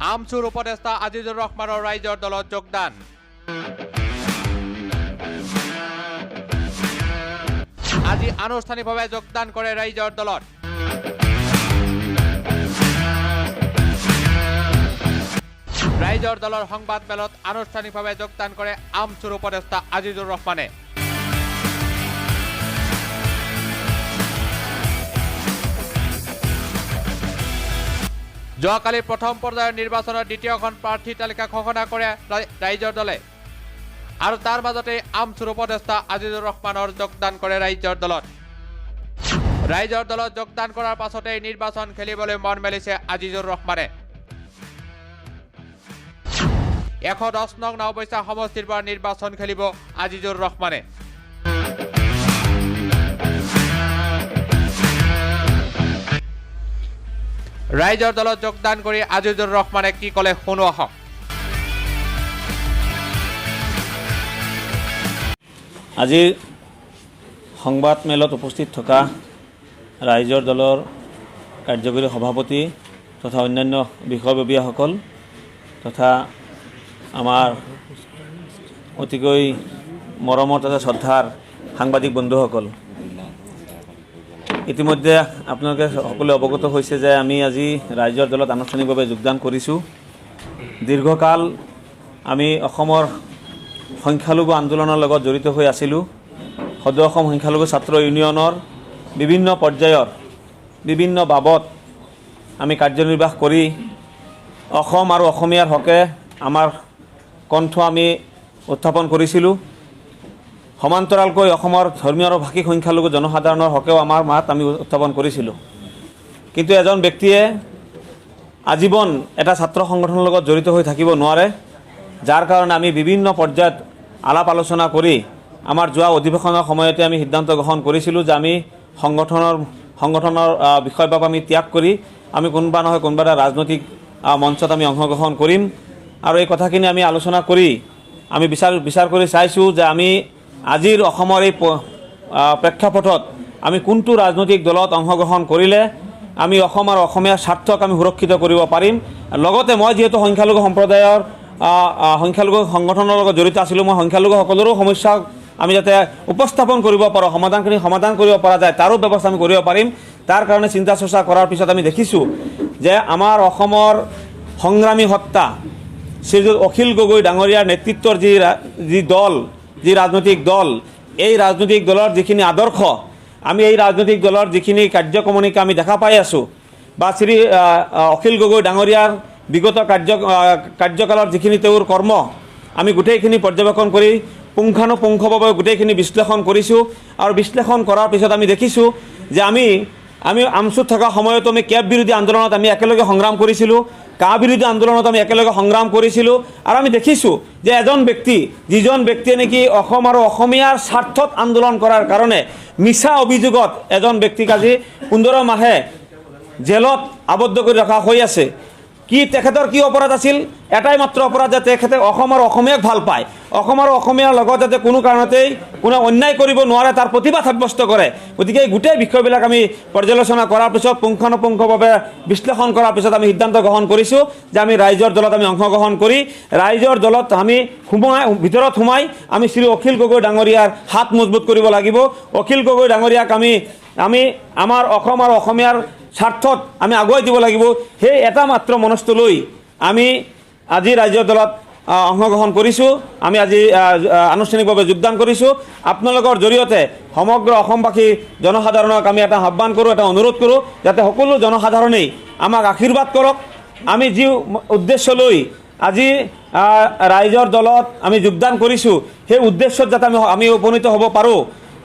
আমচুৰ উপদেষ্টা আজিজুৰ ৰহমানৰ ৰাইজৰ দলত যোগদান। আজি আনুষ্ঠানিকভাৱে যোগদান কৰে ৰাইজৰ দলত। ৰাইজৰ দলৰ সংবাদ মেলত আনুষ্ঠানিকভাৱে যোগদান কৰে আমচুৰ উপদেষ্টা আজিজুৰ ৰহমানে। যোৱাকালি প্ৰথম পৰ্যায়ৰ নিৰ্বাচনৰ দ্বিতীয়খন প্ৰাৰ্থী তালিকা ঘোষণা কৰে ৰাইজৰ দলে আৰু তাৰ মাজতে আমচুৰ উপদেষ্টা আজিজুৰ ৰহমানৰ যোগদান কৰে ৰাইজৰ দলত। ৰাইজৰ দলত যোগদান কৰাৰ পাছতে নিৰ্বাচন খেলিবলৈ মন মেলিছে আজিজুৰ ৰহমানে। ১১০ নং নাওবৈচা সমষ্টিৰ পৰা নিৰ্বাচন খেলিব আজিজুৰ ৰহমানে। ৰাইজৰ দলত যোগদান কৰি আজিজুৰ ৰহমানে কি ক'লে শুনো আহক। আজি সংবাদ মেলত উপস্থিত থকা ৰাইজৰ দলৰ কাৰ্যকৰী সভাপতি তথা অন্যান্য বিষয়ববীয়াসকল তথা আমাৰ অতিকৈ মৰমৰ তথা শ্ৰদ্ধাৰ সাংবাদিক বন্ধুসকল, ইতিমধ্যে আপোনালোকে সকলোৱে অৱগত হৈছে যে আমি আজি ৰাইজৰ দলত আনুষ্ঠানিকভাৱে যোগদান কৰিছোঁ। দীৰ্ঘকাল আমি অসমৰ সংখ্যালঘু আন্দোলনৰ লগত জড়িত হৈ আছিলোঁ। সদৌ অসম সংখ্যালঘু ছাত্ৰ ইউনিয়নৰ বিভিন্ন পৰ্যায়ৰ বিভিন্ন বাবদ আমি কাৰ্যনিৰ্বাহ কৰি অসম আৰু অসমীয়াৰ হকে আমাৰ কণ্ঠ আমি উত্থাপন কৰিছিলোঁ। সমান্তৰালকৈ অসমৰ ধৰ্মীয় আৰু ভাষিক সংখ্যালঘু জনসাধাৰণৰ হকেও আমাৰ মাত আমি উত্থাপন কৰিছিলোঁ। কিন্তু এজন ব্যক্তিয়ে আজীৱন এটা ছাত্ৰ সংগঠনৰ লগত জড়িত হৈ থাকিব নোৱাৰে, যাৰ কাৰণে আমি বিভিন্ন পৰ্যায়ত আলাপ আলোচনা কৰি আমাৰ যোৱা অধিৱেশনৰ সময়তে আমি সিদ্ধান্ত গ্ৰহণ কৰিছিলোঁ যে আমি সংগঠনৰ বিষয়ভাৱ আমি ত্যাগ কৰি আমি কোনোবা নহয় কোনোবা এটা ৰাজনৈতিক মঞ্চত আমি অংশগ্ৰহণ কৰিম। আৰু এই কথাখিনি আমি আলোচনা কৰি আমি বিচাৰ কৰি চাইছোঁ যে আমি আজিৰ অসমৰ এই প্ৰেক্ষাপটত আমি কোনটো ৰাজনৈতিক দলত অংশগ্ৰহণ কৰিলে আমি অসম আৰু অসমীয়াৰ স্বাৰ্থক আমি সুৰক্ষিত কৰিব পাৰিম। লগতে মই যিহেতু সংখ্যালঘু সম্প্ৰদায়ৰ সংখ্যালঘু সংগঠনৰ লগত জড়িত আছিলোঁ, মই সংখ্যালঘুসকলৰো সমস্যা আমি যাতে উপস্থাপন কৰিব পাৰোঁ, সমাধান কৰিব পৰা যায় তাৰো ব্যৱস্থা আমি কৰিব পাৰিম। তাৰ কাৰণে চিন্তা চৰ্চা কৰাৰ পিছত আমি দেখিছোঁ যে আমাৰ অসমৰ সংগ্ৰামী সত্তা শ্ৰীযুত অখিল গগৈ ডাঙৰীয়াৰ নেতৃত্বৰ যি ৰাজনৈতিক দল, এই ৰাজনৈতিক দলৰ যিখিনি আদৰ্শ, আমি এই ৰাজনৈতিক দলৰ যিখিনি কাৰ্যক্ৰমণিকা আমি দেখা পাই আছোঁ বা শ্ৰী অখিল গগৈ ডাঙৰীয়াৰ বিগত কাৰ্যকালৰ যিখিনি তেওঁৰ কৰ্ম আমি গোটেইখিনি পৰ্যবেক্ষণ কৰি পুংখানুপুংখভাৱে গোটেইখিনি বিশ্লেষণ কৰিছোঁ। আৰু বিশ্লেষণ কৰাৰ পিছত আমি দেখিছোঁ যে আমি আমচুত থকা সময়তো আমি কেব বিৰোধী আন্দোলনত আমি একেলগে সংগ্ৰাম কৰিছিলোঁ, কা বিৰোধী আন্দোলনত আমি একেলগে সংগ্ৰাম কৰিছিলোঁ। আৰু আমি দেখিছোঁ যে যিজন ব্যক্তিয়ে নেকি অসম আৰু অসমীয়াৰ স্বাৰ্থত আন্দোলন কৰাৰ কাৰণে মিছা অভিযোগত এজন ব্যক্তিক আজি 15 মাহে জেলত আবদ্ধ কৰি ৰখা হৈ আছে। তেখেতৰ কি অপৰাধ আছিল? এটাই মাত্ৰ অপৰাধ যে তেখেতে অসম আৰু অসমীয়াক ভাল পায়, অসম আৰু অসমীয়াৰ লগত যাতে কোনো কাৰণতেই কোনো অন্যায় কৰিব নোৱাৰে তাৰ প্ৰতিবাদ সাব্যস্ত কৰে। গতিকে গোটেই বিষয়বিলাক আমি পৰ্যালোচনা কৰাৰ পিছত পুংখানুপুংখভাৱে বিশ্লেষণ কৰাৰ পিছত আমি সিদ্ধান্ত গ্ৰহণ কৰিছোঁ যে আমি ৰাইজৰ দলত আমি অংশগ্ৰহণ কৰি ৰাইজৰ দলত আমি ভিতৰত সোমাই আমি শ্ৰী অখিল গগৈ ডাঙৰীয়াৰ হাত মজবুত কৰিব লাগিব। অখিল গগৈ ডাঙৰীয়াক আমি আমাৰ অসম আৰু অসমীয়াৰ স্বাৰ্থত আমি আগুৱাই দিব লাগিব। সেই এটা মাত্ৰ মনস্থ লৈ আমি আজি ৰাইজৰ দলত অংশগ্ৰহণ কৰিছোঁ। আমি আজি আনুষ্ঠানিকভাৱে যোগদান কৰিছোঁ। আপোনালোকৰ জৰিয়তে সমগ্ৰ অসমবাসী জনসাধাৰণক আমি এটা আহ্বান কৰোঁ, এটা অনুৰোধ কৰোঁ যাতে সকলো জনসাধাৰণেই আমাক আশীৰ্বাদ কৰক। আমি যি উদ্দেশ্য লৈ আজি ৰাইজৰ দলত আমি যোগদান কৰিছোঁ সেই উদ্দেশ্যত যাতে আমি উপনীত হ'ব পাৰোঁ,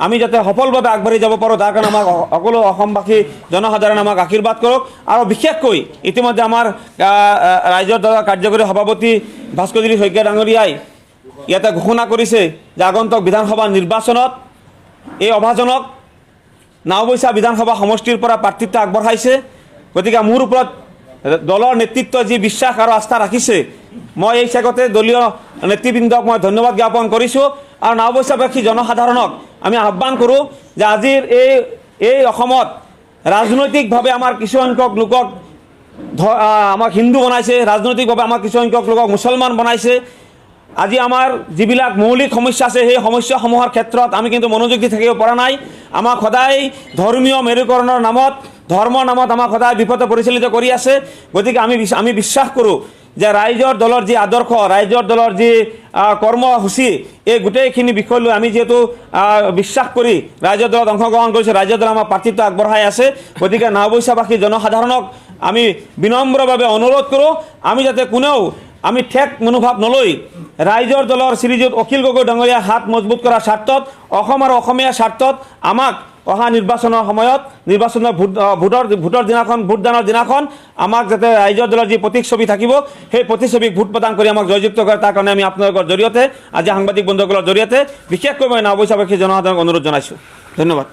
আমি যাতে সফলভাৱে আগবাঢ়ি যাব পাৰোঁ, তাৰ কাৰণে আমাক সকলো অসমবাসী জনসাধাৰণে আমাক আশীৰ্বাদ কৰক। আৰু বিশেষকৈ ইতিমধ্যে আমাৰ ৰাইজৰ দলৰ কাৰ্যকৰী সভাপতি ভাস্কৰজ্যোতি শইকীয়া ডাঙৰীয়াই ইয়াতে ঘোষণা কৰিছে যে আগন্তুক বিধানসভা নিৰ্বাচনত এই অভাজনক নাওবৈচা বিধানসভা সমষ্টিৰ পৰা প্ৰাৰ্থিত্ব আগবঢ়াইছে। গতিকে মোৰ ওপৰত দলৰ নেতৃত্ব যি বিশ্বাস আৰু আস্থা ৰাখিছে, মই এই চেগতে দলীয় নেতৃবৃন্দক মই ধন্যবাদ জ্ঞাপন কৰিছোঁ। আৰু নাওবৈচাবাসী জনসাধাৰণক আমি আহ্বান কৰোঁ যে আজিৰ এই অসমত ৰাজনৈতিকভাৱে আমাৰ কিছুসংখ্যক লোকক আমাক হিন্দু বনাইছে, ৰাজনৈতিকভাৱে আমাক কিছুসংখ্যক লোকক মুছলমান বনাইছে। আজি আমাৰ যিবিলাক মৌলিক সমস্যা আছে সেই সমস্যাসমূহৰ ক্ষেত্ৰত আমি কিন্তু মনোযোগ দি থাকিব পৰা নাই। আমাক সদায় ধৰ্মীয় মেৰুকৰণৰ নামত, ধৰ্মৰ নামত আমাক সদায় বিপথে পৰিচালিত কৰি আছে। গতিকে আমি বিশ্বাস কৰোঁ যে ৰাইজৰ দলৰ যি আদৰ্শ, ৰাইজৰ দলৰ যি কৰ্মসূচী, এই গোটেইখিনি বিষয় লৈ আমি যিহেতু বিশ্বাস কৰি ৰাইজৰ দলত অংশগ্ৰহণ কৰিছোঁ, ৰাইজৰ দলে আমাৰ প্ৰাৰ্থিত্ব আগবঢ়াই আছে। গতিকে নাওবৈচাবাসী জনসাধাৰণক আমি বিনম্ৰভাৱে অনুৰোধ কৰোঁ, আমি যাতে কোনেও আমি ঠেক মনোভাৱ নলৈ ৰাইজৰ দলৰ শ্ৰীযুত অখিল গগৈ ডাঙৰীয়াৰ হাত মজবুত কৰাৰ স্বাৰ্থত, অসম আৰু অসমীয়াৰ স্বাৰ্থত আমাক অহা নিৰ্বাচনৰ সময়ত, নিৰ্বাচনৰ ভোটৰ দিনাখন, ভোটদানৰ দিনাখন আমাক যাতে ৰাইজৰ দলৰ যি প্ৰতিচ্ছবি থাকিব সেই প্ৰতিচ্ছবিক ভোট প্ৰদান কৰি আমাক জয়যুক্ত কৰে। তাৰ কাৰণে আমি আপোনালোকৰ জৰিয়তে, আজি সাংবাদিক বন্ধুসকলৰ জৰিয়তে বিশেষকৈ মই নাওবৈচাবাসী জনসাধাৰণক অনুৰোধ জনাইছোঁ। ধন্যবাদ।